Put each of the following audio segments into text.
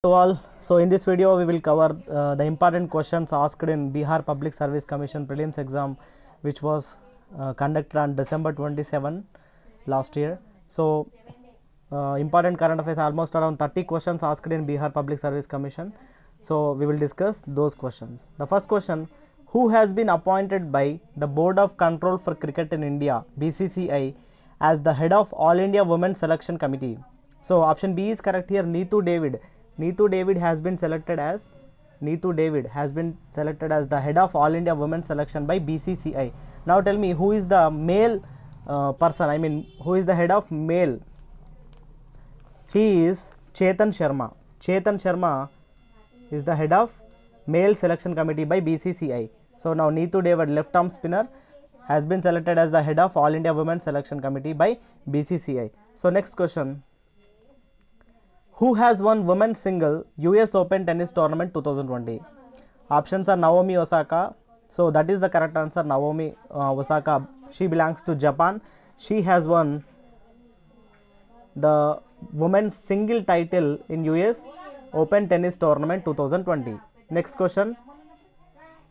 to all. So in this video we will cover the important questions asked in Bihar Public Service Commission prelims exam, which was conducted on December 27 last year. So important current affairs, almost around 30 questions asked in Bihar Public Service Commission. So we will discuss those questions. The first question: who has been appointed by the Board of Control for Cricket in India (BCCI) as the head of All India Women's Selection Committee? So option B is correct here. Neetu David. Neetu David has been selected as the head of All India Women's Selection by BCCI. Now tell me, who is the male person? I mean, who is the head of male? He is Chetan Sharma. Chetan Sharma is the head of male selection committee by BCCI. So now Neetu David, left arm spinner, has been selected as the head of All India Women's Selection Committee by BCCI. So next question: who has won women's single US Open Tennis Tournament 2020? Options are Naomi Osaka. So that is the correct answer, Naomi Osaka. She belongs to Japan. She has won the women's single title in US Open Tennis Tournament 2020. Next question: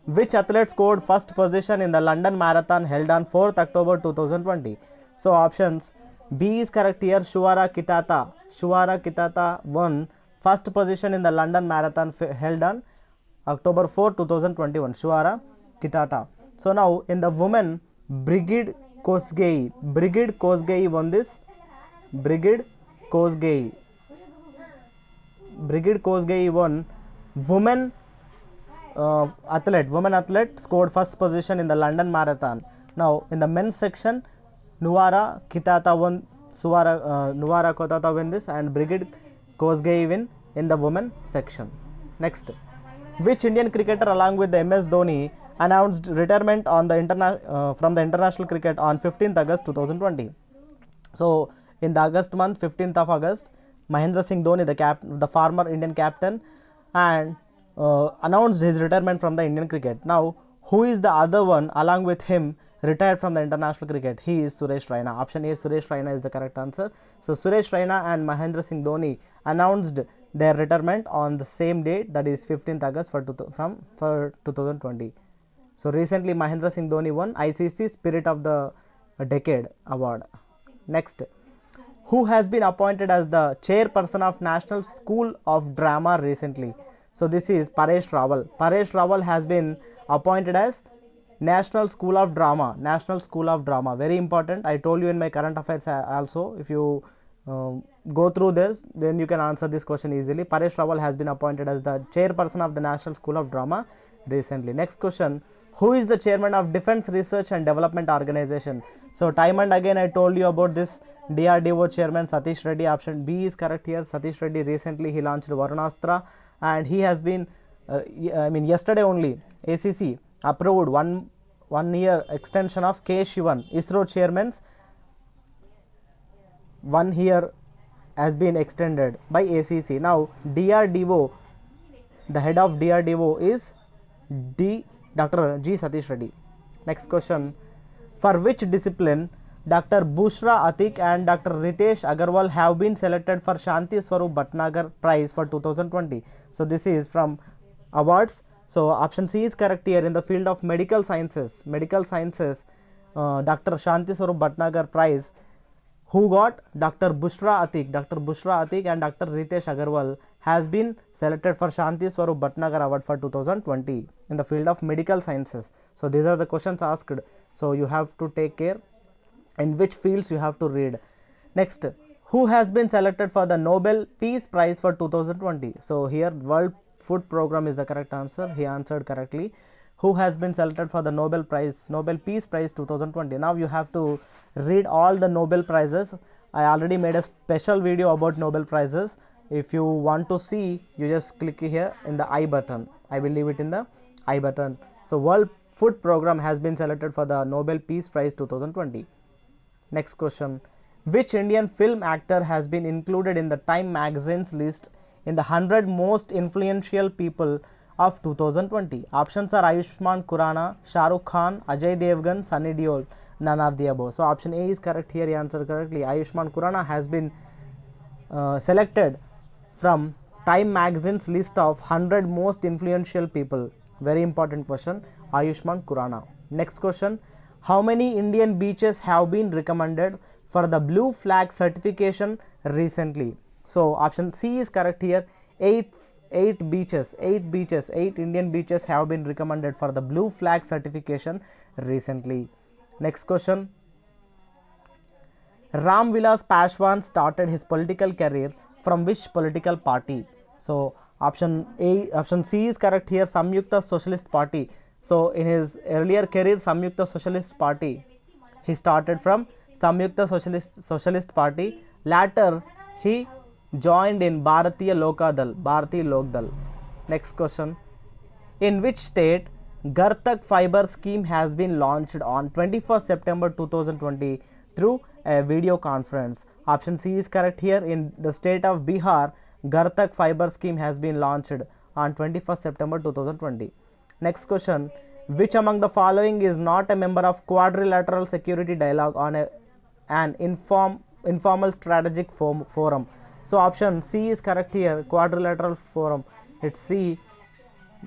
which athlete scored first position in the London Marathon held on 4th October 2020? So options: B is correct here, Shuara Kitata. Shuara Kitata won first position in the London Marathon held on October 4, 2021. Shuara Kitata. So now in the women, Brigid Kosgei won this. Brigid Kosgei won women athlete scored first position in the London Marathon. Now in the men's section, Nuara Kitata won this, and Brigid Kosgei win in the women section. Next: which Indian cricketer along with the MS Dhoni announced retirement on the from the international cricket on 15th August 2020? So in the August month, 15th of August, Mahendra Singh Dhoni, the former Indian captain, and announced his retirement from the Indian cricket. Now who is the other one along with him retired from the international cricket? He is Suresh Raina. Option A, Suresh Raina, is the correct answer. So Suresh Raina and Mahendra Singh Dhoni announced their retirement on the same date, that is 15th August for 2020. So recently Mahendra Singh Dhoni won ICC Spirit of the Decade award. Next: who has been appointed as the chairperson of National School of Drama recently? So this is Paresh Rawal. Paresh Rawal has been appointed as National School of Drama. Very important. I told you in my current affairs also. If you go through this, then you can answer this question easily. Paresh Rawal has been appointed as the chairperson of the National School of Drama recently. Next question: who is the chairman of Defense Research and Development Organization? So time and again I told you about this DRDO chairman, Satish Reddy. Option B is correct here. Satish Reddy, recently he launched Varunastra, and he has been yesterday only ACC approved one year extension of K. Shivan, ISRO chairman's 1 year has been extended by ACC. Now DRDO, the head of DRDO is Dr. G. Satish Reddy. Next question: for which discipline Dr. Bushra Atik and Dr. Ritesh Agarwal have been selected for Shanti Swarup Bhatnagar Prize for 2020? So this is from awards. So option C is correct here. In the field of medical sciences, Dr. Shanti Swarup Bhatnagar Prize, who got Dr. Bushra Atik and Dr. Ritesh Agarwal has been selected for Shanti Swarup Bhatnagar Award for 2020 in the field of medical sciences. So these are the questions asked. So you have to take care in which fields you have to read. Next: who has been selected for the Nobel Peace Prize for 2020? So here World Food Program is the correct answer. He answered correctly. Who has been selected for the Nobel Peace Prize 2020? Now you have to read all the Nobel Prizes. I already made a special video about Nobel Prizes. If you want to see, you just click here in the I button. I will leave it in the I button. So World Food Program has been selected for the Nobel Peace Prize 2020. Next question: which Indian film actor has been included in the Time magazine's list in the 100 most influential people of 2020? Options are Ayushmann Khurrana, Shah Rukh Khan, Ajay Devgan, Sunny Deol. None of the above. So option A is correct here. He answered correctly. Ayushmann Khurrana has been selected from Time magazine's list of 100 most influential people? Very important question. Ayushman Khurrana. Next question. How many Indian beaches have been recommended for the blue flag certification recently? So option C is correct here. Eight beaches, eight Indian beaches have been recommended for the blue flag certification recently. Next question. Ram Vilas Paswan started his political career from which political party? So option C is correct here. Samyukta Socialist Party. So in his earlier career, Samyukta Socialist Party, he started from Samyukta Socialist Party. Later, he joined in Bharatiya Lok Dal. Next question. In which state Gartak Fiber Scheme has been launched on 21st September 2020 through a video conference? Option C is correct here. In the state of Bihar, Gartak Fiber Scheme has been launched on 21st September 2020. Next question. Which among the following is not a member of Quadrilateral Security Dialogue on an informal strategic forum? So option C is correct here. Quadrilateral forum. It's C.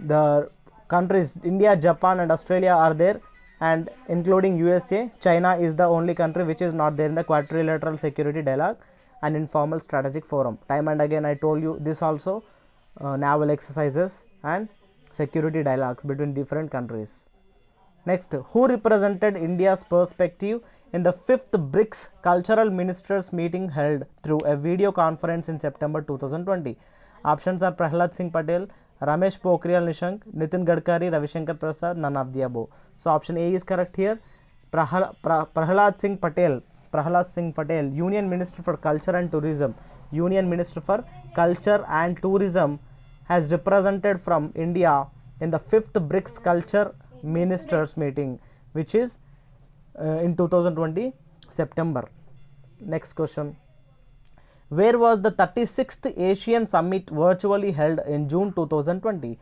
The countries India, Japan and Australia are there, and including USA. China is the only country which is not there in the Quadrilateral Security Dialogue and informal strategic forum. Time and again I told you this also. Naval exercises and security dialogues between different countries. Next, who represented India's perspective in the 5th BRICS Cultural Ministers meeting held through a video conference in September 2020? Options are Prahlad Singh Patel, Ramesh Pokhriyal Nishank, Nitin Gadkari, Ravi Shankar Prasad, none of the above. So option A is correct here. Prahlad Singh Patel, Union Minister for Culture and Tourism, has represented from India in the 5th BRICS Culture Ministers meeting, which is in 2020 September. Next question. Where was the 36th Asian Summit virtually held in June 2020?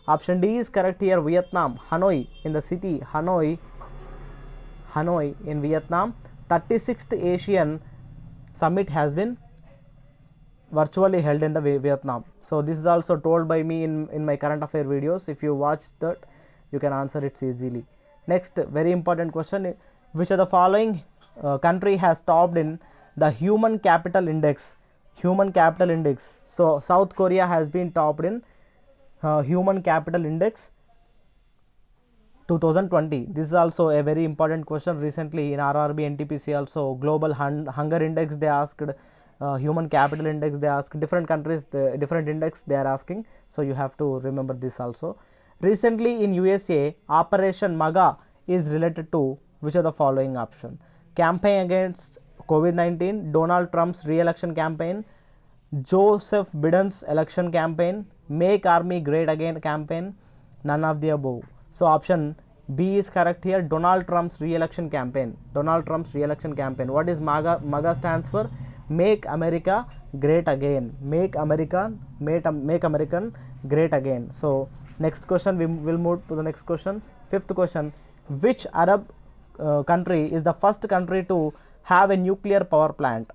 Option D is correct here. Vietnam, Hanoi, in the city Hanoi in Vietnam. 36th Asian Summit has been virtually held in the Vietnam. So this is also told by me in my current affair videos. If you watch that, you can answer it easily. Next, very important question. Which of the following country has topped in the Human Capital Index? So South Korea has been topped in Human Capital Index 2020. This is also a very important question. Recently in RRB NTPC also Global Hunger Index they asked, Human Capital Index they asked, different countries different index they are asking. So you have to remember this also. Recently in USA, Operation MAGA is related to which of the following option? Campaign against COVID-19, Donald Trump's re-election campaign, Joseph Biden's election campaign, Make Army Great Again campaign, none of the above. So option B is correct here. Donald Trump's re-election campaign. What is MAGA? MAGA stands for Make America Great Again. Make American Great Again. So next question, we will move to the next question. 5th question. Which Arab country is the first country to have a nuclear power plant?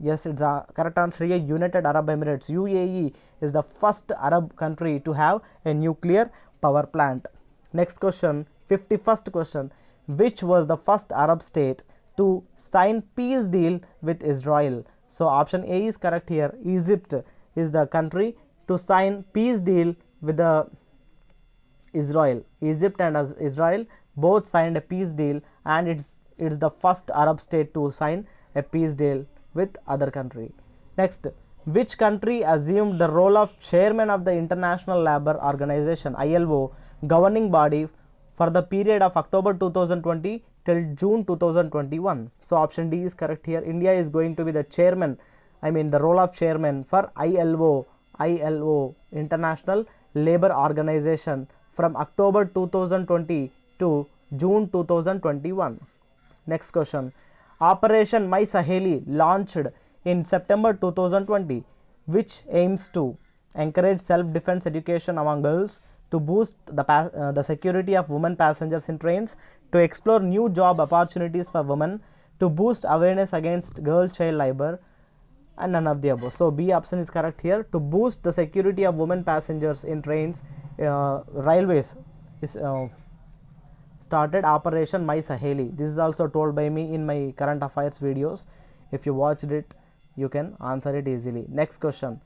Yes, it's the correct answer here. United Arab Emirates, UAE, is the first Arab country to have a nuclear power plant. Next question, 51st question. Which was the first Arab state to sign peace deal with Israel? So option A is correct here. Egypt is the country to sign peace deal with Israel. Egypt and Israel both signed a peace deal, and it's the first Arab state to sign a peace deal with other country. Next, which country assumed the role of chairman of the International Labour Organization (ILO) governing body for the period of October 2020 till June 2021? So option D is correct here. India is going to be the chairman, the role of chairman for ILO, International Labour Organization, from October 2020 to June 2021. Next question. Operation My Saheli launched in September 2020, which aims to encourage self-defense education among girls, to boost the security of women passengers in trains, to explore new job opportunities for women, to boost awareness against girl child labor, and none of the above. So B option is correct here. To boost the security of women passengers in trains, railways is started Operation My Saheli. This is also told by me in my current affairs videos. If you watched it, you can answer it easily. Next question.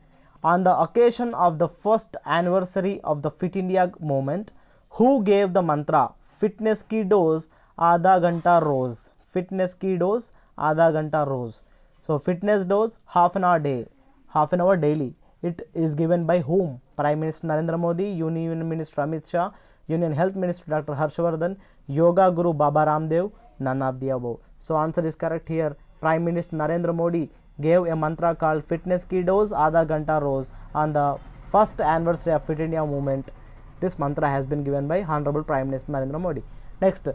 On the occasion of the first anniversary of the Fit India movement, who gave the mantra fitness ki dose आधा घंटा रोज? Fitness ki dose आधा घंटा रोज. So fitness dose half an hour daily. It is given by whom? Prime Minister Narendra Modi, Union Minister Amit Shah, Union Health Minister Dr. Harshvardhan, Yoga Guru Baba Ramdev, none of the above. So answer is correct here. Prime Minister Narendra Modi gave a mantra called fitness ki dose आधा घंटा रोज on the first anniversary of Fit India movement. This mantra has been given by Honorable Prime Minister Narendra Modi. Next,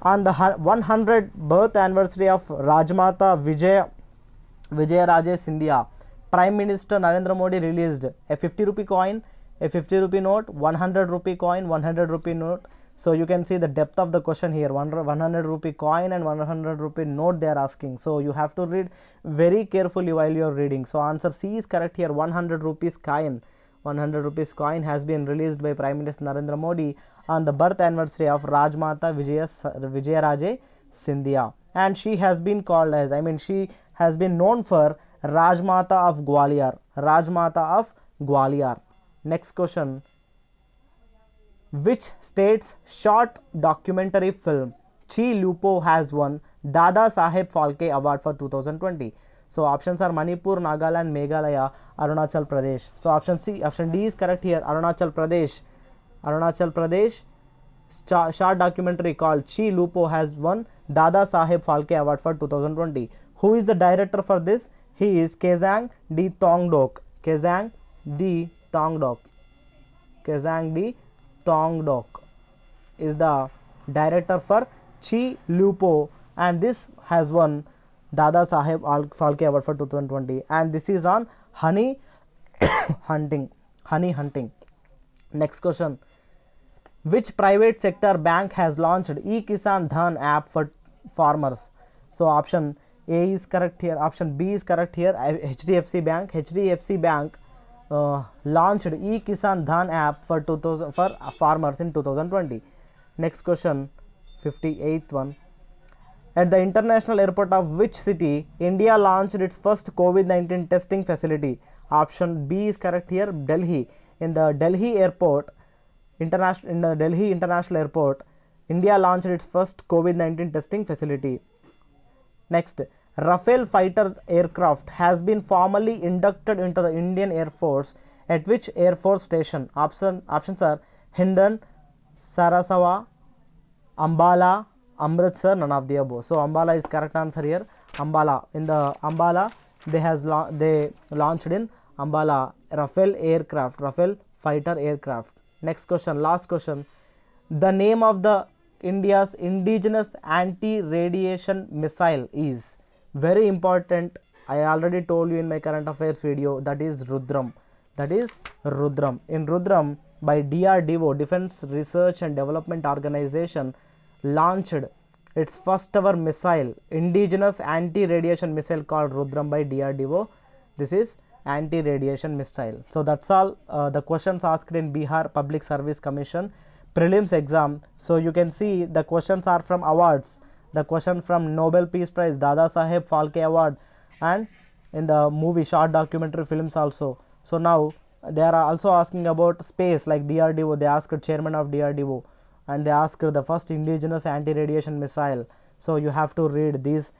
on the 100th birth anniversary of Rajmata Vijayaraje Scindia, Prime Minister Narendra Modi released a 50 rupee coin, a 50 rupee note, 100 rupee coin, 100 rupee note. So you can see the depth of the question here. 100 rupee coin and 100 rupee note they are asking. So you have to read very carefully while you are reading. So answer C is correct here. 100 rupees coin. 100 rupees coin has been released by Prime Minister Narendra Modi on the birth anniversary of Rajmata Vijayaraje Scindia. And she has been called as, she has been known for Rajmata of Gwalior. Rajmata of Gwalior. Next question. Which state's short documentary film Chi Lupo has won Dada Saheb Phalke Award for 2020? So options are Manipur, Nagaland, Meghalaya, Arunachal Pradesh. So option D is correct here. Arunachal Pradesh. Arunachal Pradesh short documentary called Chi Lupo has won Dada Saheb Phalke Award for 2020. Who is the director for this? He is Kezang D. Tongdok. Kezang D. Tongdok. Kezang D. Tongdok is the director for Chi Lupo, and this has won Dada Saheb Phalke Award for 2020, and this is on honey hunting. Next question. Which private sector bank has launched e-Kisan Dhan app for farmers? So option A is correct here. Option B is correct here. HDFC Bank. HDFC Bank launched e-Kisan Dhan app for farmers in 2020. Next question, 58th one. At the international airport of which city India launched its first COVID-19 testing facility? Option B is correct here. Delhi. In the Delhi International Airport, India launched its first COVID-19 testing facility. Next, Rafale fighter aircraft has been formally inducted into the Indian Air Force at which Air Force station? Options are Hindon, Saraswati, Ambala, Amritsar, none of the above. So Ambala is correct answer here. Ambala. In the Ambala, they launched in Ambala Rafale aircraft, Rafale fighter aircraft. Next question, last question. The name of the India's indigenous anti-radiation missile is very important. I already told you in my current affairs video, that is Rudram. That is Rudram. In Rudram, by DRDO, Defense Research and Development Organization, launched its first ever missile, indigenous anti-radiation missile called Rudram by DRDO. This is anti-radiation missile. So that's all the questions asked in Bihar Public Service Commission prelims exam. So you can see the questions are from awards. The question from Nobel Peace Prize, Dada Saheb Phalke Award, and in the movie short documentary films also. So now they are also asking about space, like DRDO. They asked chairman of DRDO, and they asked the first indigenous anti-radiation missile. So you have to read these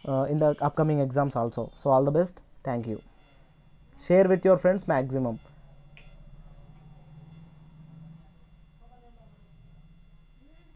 in the upcoming exams also. So all the best. Thank you. Share with your friends maximum.